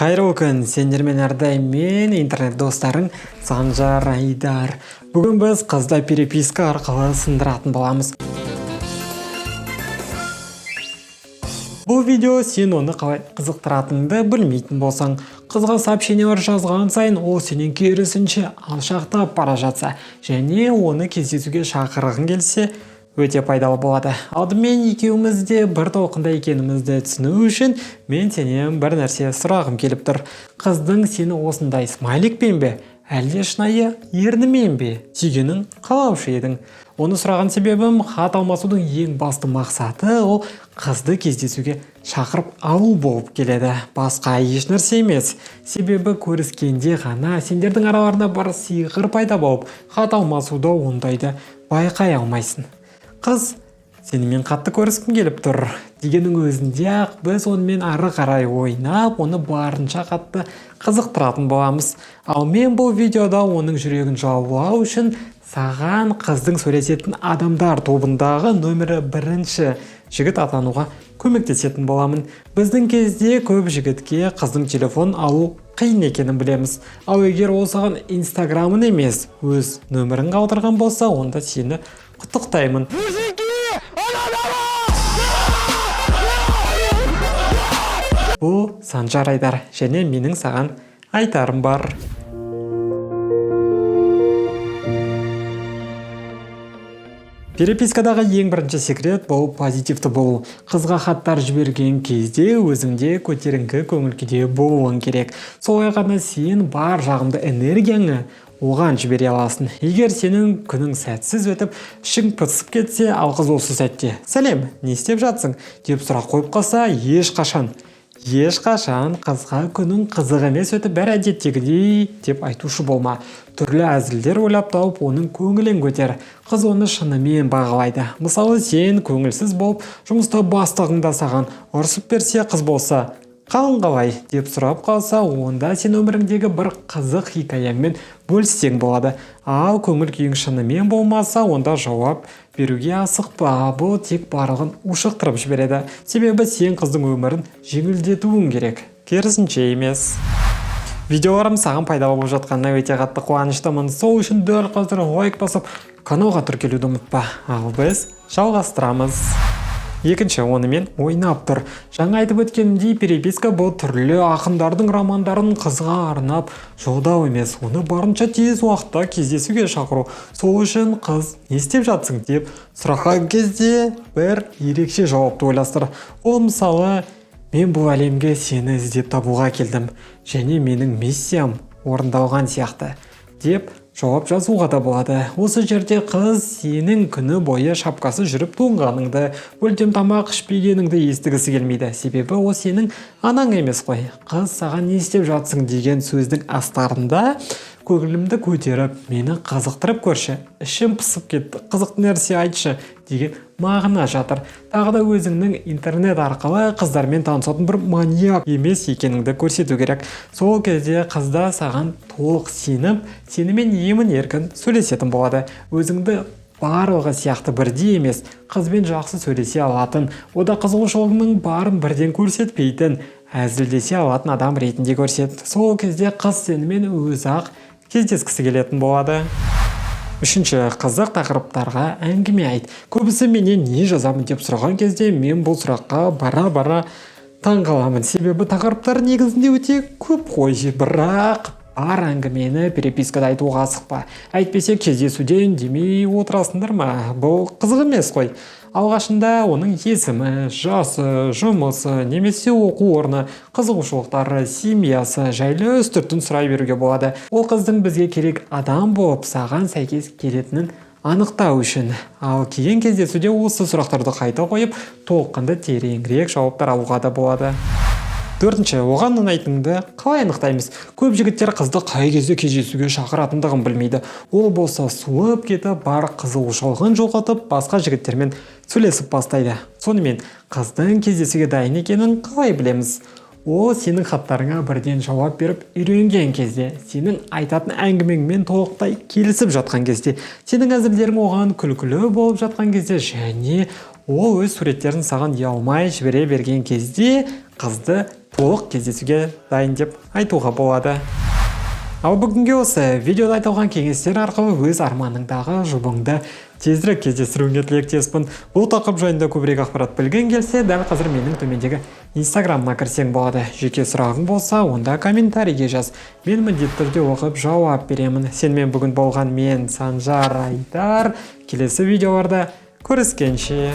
Кайрылуу күн, сендермен әрдайым мен интернет достарың Санжар Айдар. Бүгін біз қызда переписка арқылы сындыратын боламыз. Бұл видео сен оны қалай қызықтыратыныңды білмейтін болсаң, қызға сообщениелер жазған сайын ол сенен керісінше алшақтап бара жатса, және оны кездесуге шақырғың келсе, өте пайдалы болады. Алдымен екеуміз де бір толқында екенімізді түсіну үшін мен сенен бір нәрсе сұрағым келіп тұр. Қыздың сені осындай смайликпен бе, әлде шынайы ернімен бе сүйгенін қалаушы едің? Оны сұраған себебім, хат алмасудың ең басты мақсаты ол қызды кездесуге шақырып алу болып келеді. Басқа еш нәрсе емес. Себебі көріскенде ғана сендердің араларында бір сиқыр пайда болып, хат алмасуды ондайды байқай алмайсың. Қыз сенімен қатты көріскім келіп тұр дегеннің өзінде ақ біз онымен ары қарай ойнап, оны барынша қатты қызықтыратын боламыз. Ал мен бұл видеода оның жүрегін жаулау үшін саған қыздың сөйлесетін адамдар тобындағы нөмірі 1 жігіт атануға көмектесетін боламын. Біздің кезде көп жігітке қыздың телефон алу қиын екенін білеміз. Ал егер ол саған инстаграмын емес, өз нөмірін қалдырған болса, онда сені құттықтаймын. Бұл Санжар Айдар, және менің саған айтарым бар. Перепискадағы ең бірінші секрет бұл позитивті болу. Қызға хаттар жіберген кезде өзіңде көтеріңкі көңіл күйде болуың керек. Солай ғана сен бар жағымды энергияңы оған жібере аласың. Егер сенің күнің сәтсіз өтіп, ішің пысып кетсе, ал қыз осы сәтте «Сәлем, не істеп жатсың?» деп сұрақ қойып қалса, ешқашан қызға күнің қызық емес өтіп, бәрі әдеттегідей деп айтушы болма. Түрлі әзілдер ойлап тауып, оның көңілін көтер. Қыз оны шынымен бағалайды. Мысалы, сен көңілсіз болып, жұмыста бастығыңда саған ұрсып берсе, қыз болса «Қалың қалай?» деп сұрап қалса, онда сен өміріңдегі бір қызық хикаямен бөліссең болады. Ал көңіл күйің шынымен болмаса, онда жауап беруге асықпа. Бұл тек барлығын ушықтырып жібереді. Себебі сен қыздың өмірін жеңілдетуің керек, керісінше емес. Видеоларым саған пайдалы болып жатқанына өте қатты қуаныштымын. Сол үшін дәл қазір лайк басып, каналға тіркелуді ұмытпа. Ал біз жалғастырамыз. Екінші, онымен ойнап тұр. Жаңа айтып өткенімдей, переписка бұл түрлі ақындардың романдарын қызға арнап жолдау емес, оны барынша тез уақытта кездесуге шақыру. Сол үшін қыз «Не істеп жатсың?» деп сұраған кезде бір ерекше жауапты ойластыр. Ол мысалы, «Мен бұл әлемге сені іздеп табуға келдім, және менің миссиям орындалған сияқты» деп жауап жазуға да болады. Осы жерде қыз сенің күні бойы шапкасы жүріп туынғаныңды, бөлтем тамақ ішпегеніңді естігісі келмейді. Себебі ол сенің анаң емес қой. Қыз саған «Не істеп жатсың?» деген сөздің астарында көңілімді көтеріп, мені қызықтырып көрші, ішім пысып кетті, қызықты нәрсе айтшы деген мағына жатыр. Тағы да өзіңнің интернет арқылы қыздармен танысатын бір маньяк емес екеніңді көрсету керек. Сол кезде қызда саған толық сеніп, сенімен емін-еркін сөйлесетін болады. Өзіңді барлығы сияқты бірдей емес, қызбен жақсы сөйлесе алатын, ода қызығушылығының барын бірден көрсетпейтін, әзілдесе алатын адам ретінде көрсет. Сол кезде қыз сенімен өзі-ақ кездескісі келетін болады. Үшінші, қызық тақырыптарға әңгіме айт. Көбісі менен не жазамын деп сұраған кезде мен бұл сұраққа бара-бара таңғаламын. Себебі тақырыптар негізінде өте көп қой, бірақ бар әңгімені перепискада айтуға асықпа. Әйтпесе кездесуден демей отырасыңдар ма? Бұл қызық емес қой. Алғашында оның есімі, жасы, жұмысы, немесе оқу орны, қызығушылықтары, семьясы жайлы үстіртін сұрай беруге болады. Ол қыздың бізге керек адам болып, саған сәйкес келетінін анықтау үшін. Ал кейін кездесуде осы сұрақтарды қайта қойып, толыққанды тереңірек жауаптар алуға да болады. Төртінші, оған ұнайтыныңды қалай анықтаймыз? Көп жігіттер қызды қай кезде кездесуге шақыратындығын білмейді. Ол болса суып кетіп, бар қызығушылығын жоғалтып, басқа жігіттермен сөйлесіп бастайды. Сонымен, қыздың кездесуге дайын екенін қалай білеміз? Ол сенің хаттарыңа бірден жауап беріп үйренген кезде, сенің айтатын әңгімеңмен толықтай келісіп жатқан кезде, сенің әзілдерің оған күлкілі болып жатқан кезде, және ол өз суреттерін саған ұялмай жібере берген кезде қызды толық кездесуге дайын деп айтуға болады. Ал бүгінге осы видеода айтылған кеңестер арқылы өз арманыңдағы жұбыңды тезірек кездестіруіңе тілектеспін. Бұл тақырып жайында көбірек ақпарат білгің келсе, дәл қазір менің төмендегі Инстаграмыма кірсең болады. Жеке сұрағың болса, онда комментарийге жаз. Мен міндетті түрде оқып жауап беремін. Сенімен бүгін болған мен Санжар Айдар. Келесі видеоларда көріскенше.